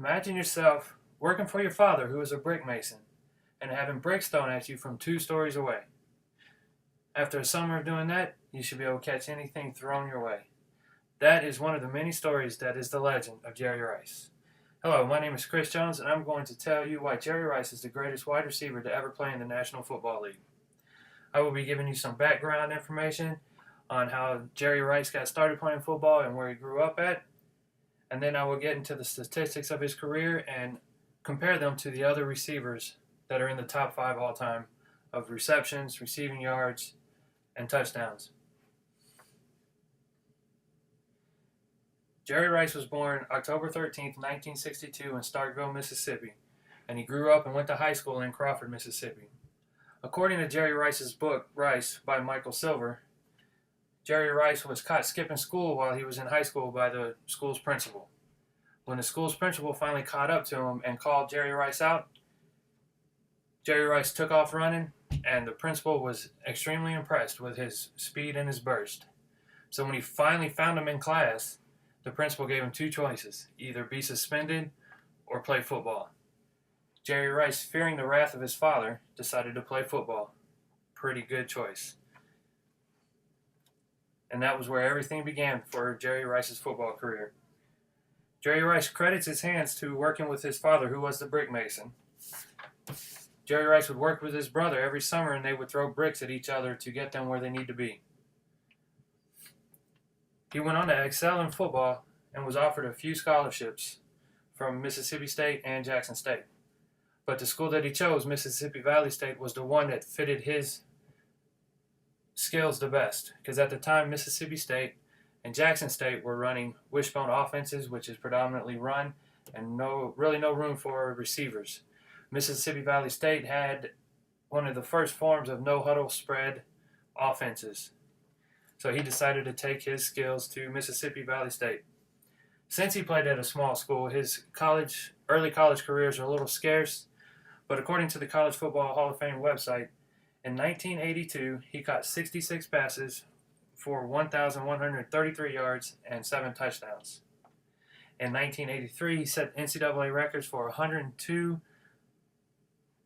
Imagine yourself working for your father, who is a brick mason, and having bricks thrown at you from 2 stories away. After a summer of doing that, you should be able to catch anything thrown your way. That is one of the many stories that is the legend of Jerry Rice. Hello, my name is Chris Jones, and I'm going to tell you why Jerry Rice is the greatest wide receiver to ever play in the National Football League. I will be giving you some background information on how Jerry Rice got started playing football and where he grew up at, and then I will get into the statistics of his career and compare them to the other receivers that are in the top 5 all time of receptions, receiving yards, and touchdowns. Jerry Rice was born October 13th, 1962 in Starkville, Mississippi, and he grew up and went to high school in Crawford, Mississippi. According to Jerry Rice's book, Rice, by Michael Silver, Jerry Rice was caught skipping school while he was in high school by the school's principal. When the school's principal finally caught up to him and called Jerry Rice out, Jerry Rice took off running, and the principal was extremely impressed with his speed and his burst. So when he finally found him in class, the principal gave him 2 choices: either be suspended or play football. Jerry Rice, fearing the wrath of his father, decided to play football. Pretty good choice. And that was where everything began for Jerry Rice's football career. Jerry Rice credits his hands to working with his father, who was the brick mason. Jerry Rice would work with his brother every summer, and they would throw bricks at each other to get them where they need to be. He went on to excel in football and was offered a few scholarships from Mississippi State and Jackson State. But the school that he chose, Mississippi Valley State, was the one that fitted his skills the best, because at the time Mississippi State and Jackson State were running wishbone offenses, which is predominantly run, and no room for receivers. Mississippi Valley State had one of the first forms of no-huddle spread offenses. So he decided to take his skills to Mississippi Valley State. Since he played at a small school, his early college careers are a little scarce, but according to the College Football Hall of Fame website, in 1982, he caught 66 passes for 1,133 yards and 7 touchdowns. In 1983, he set NCAA records for 102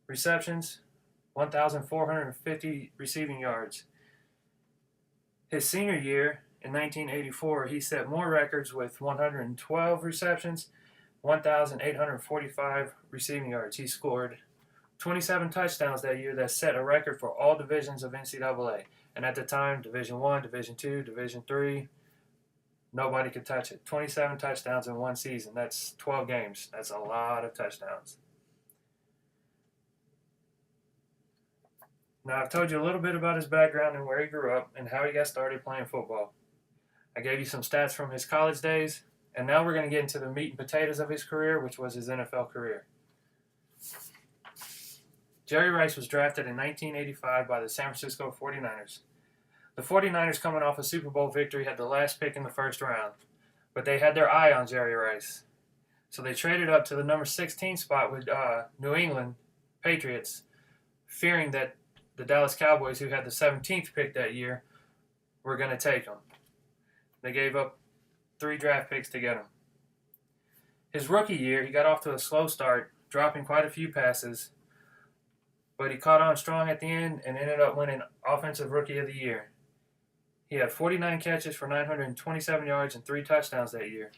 receptions, 1,450 receiving yards. His senior year, in 1984, he set more records with 112 receptions, 1,845 receiving yards. He scored 27 touchdowns that year that set a record for all divisions of NCAA. And at the time, Division I, Division II, Division III, nobody could touch it. 27 touchdowns in one season. That's 12 games. That's a lot of touchdowns. Now, I've told you a little bit about his background and where he grew up and how he got started playing football. I gave you some stats from his college days, and now we're going to get into the meat and potatoes of his career, which was his NFL career. Jerry Rice was drafted in 1985 by the San Francisco 49ers. The 49ers, coming off a Super Bowl victory, had the last pick in the first round, but they had their eye on Jerry Rice. So they traded up to the number 16 spot with New England Patriots, fearing that the Dallas Cowboys, who had the 17th pick that year, were going to take him. They gave up 3 draft picks to get him. His rookie year, he got off to a slow start, dropping quite a few passes, but he caught on strong at the end and ended up winning Offensive Rookie of the Year. He had 49 catches for 927 yards and 3 touchdowns that year.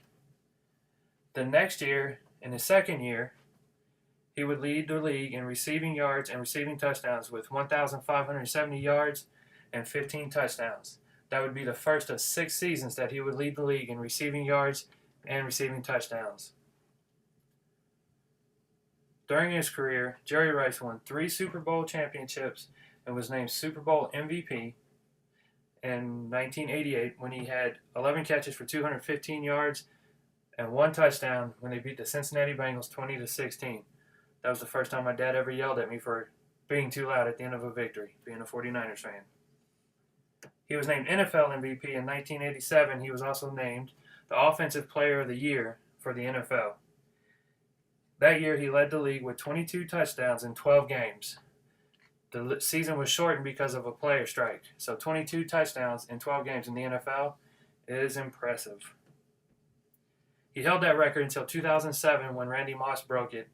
The next year, in his second year, he would lead the league in receiving yards and receiving touchdowns with 1,570 yards and 15 touchdowns. That would be the first of 6 seasons that he would lead the league in receiving yards and receiving touchdowns. During his career, Jerry Rice won 3 Super Bowl championships and was named Super Bowl MVP in 1988 when he had 11 catches for 215 yards and 1 touchdown when they beat the Cincinnati Bengals 20-16. That was the first time my dad ever yelled at me for being too loud at the end of a victory, being a 49ers fan. He was named NFL MVP in 1987. He was also named the Offensive Player of the Year for the NFL. That year, he led the league with 22 touchdowns in 12 games. The season was shortened because of a player strike. So 22 touchdowns in 12 games in the NFL is impressive. He held that record until 2007 when Randy Moss broke it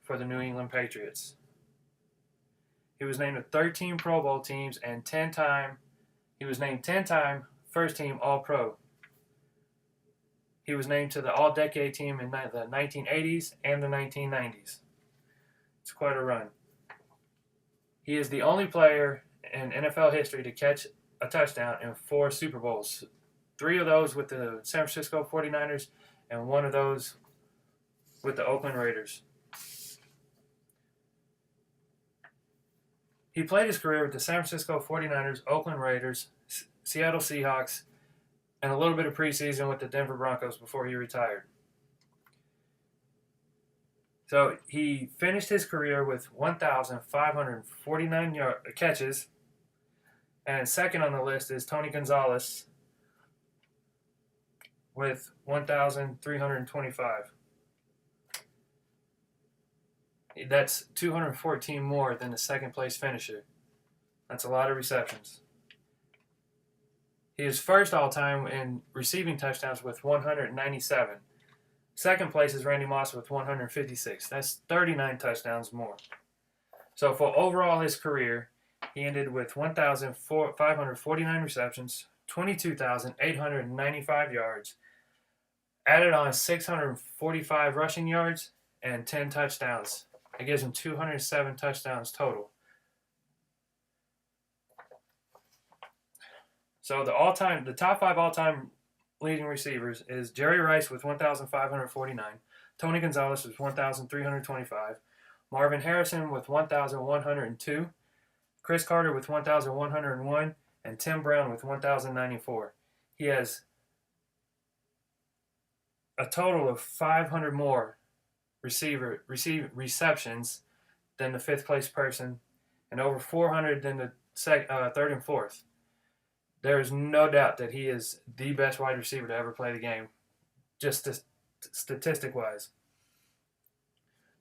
for the New England Patriots. He was named to 13 Pro Bowl teams and he was named 10-time first team All-Pro. He was named to the All-Decade team in the 1980s and the 1990s. It's quite a run. He is the only player in NFL history to catch a touchdown in 4 Super Bowls. 3 of those with the San Francisco 49ers and 1 of those with the Oakland Raiders. He played his career with the San Francisco 49ers, Oakland Raiders, Seattle Seahawks, and a little bit of preseason with the Denver Broncos before he retired. So he finished his career with 1,549 catches, and second on the list is Tony Gonzalez with 1,325. That's 214 more than the second place finisher. That's a lot of receptions. He is first all-time in receiving touchdowns with 197. Second place is Randy Moss with 156. That's 39 touchdowns more. So for overall his career, he ended with 1,549 receptions, 22,895 yards, added on 645 rushing yards, and 10 touchdowns. It gives him 207 touchdowns total. So the top 5 all-time leading receivers is Jerry Rice with 1,549, Tony Gonzalez with 1,325, Marvin Harrison with 1,102, Cris Carter with 1,101, and Tim Brown with 1,094. He has a total of 500 more receptions than the 5th place person, and over 400 than the 3rd and 4th. There is no doubt that he is the best wide receiver to ever play the game, just statistic-wise.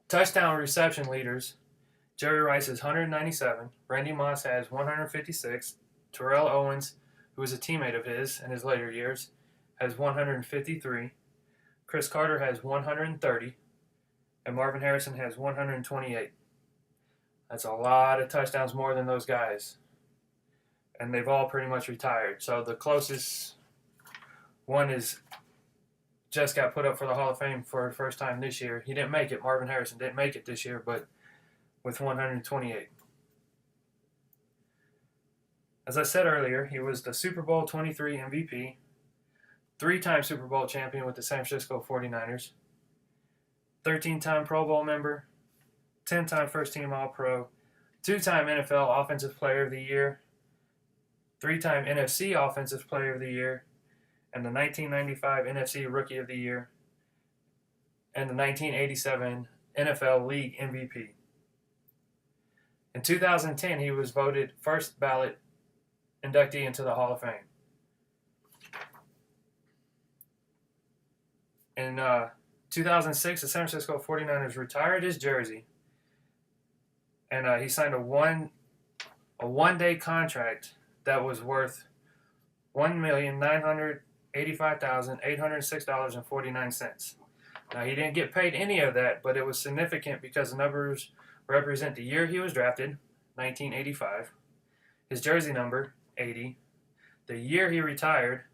Touchdown reception leaders, Jerry Rice has 197, Randy Moss has 156, Terrell Owens, who was a teammate of his in his later years, has 153, Cris Carter has 130, and Marvin Harrison has 128. That's a lot of touchdowns more than those guys. And they've all pretty much retired. So the closest one just got put up for the Hall of Fame for the first time this year. He didn't make it. Marvin Harrison didn't make it this year, but with 128. As I said earlier, he was the Super Bowl 23 MVP, 3-time Super Bowl champion with the San Francisco 49ers, 13-time Pro Bowl member, 10-time first-team All-Pro, 2-time NFL Offensive Player of the Year, 3-time NFC Offensive Player of the Year, and the 1995 NFC Rookie of the Year, and the 1987 NFL League MVP. In 2010, he was voted first ballot inductee into the Hall of Fame. In 2006, the San Francisco 49ers retired his jersey, and he signed a one-day contract that was worth $1,985,806.49. Now, he didn't get paid any of that, but it was significant because the numbers represent the year he was drafted, 1985, his jersey number, 80, the year he retired,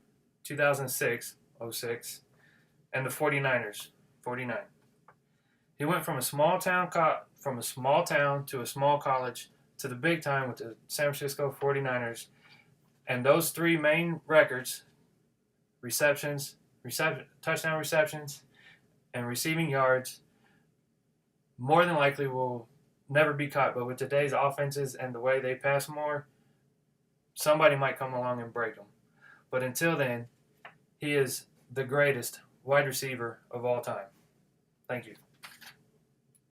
2006, 06, and the 49ers, 49. He went from a small town to a small college to the big time with the San Francisco 49ers. And those 3 main records, touchdown receptions, and receiving yards, more than likely will never be caught. But with today's offenses and the way they pass more, somebody might come along and break them. But until then, he is the greatest wide receiver of all time. Thank you.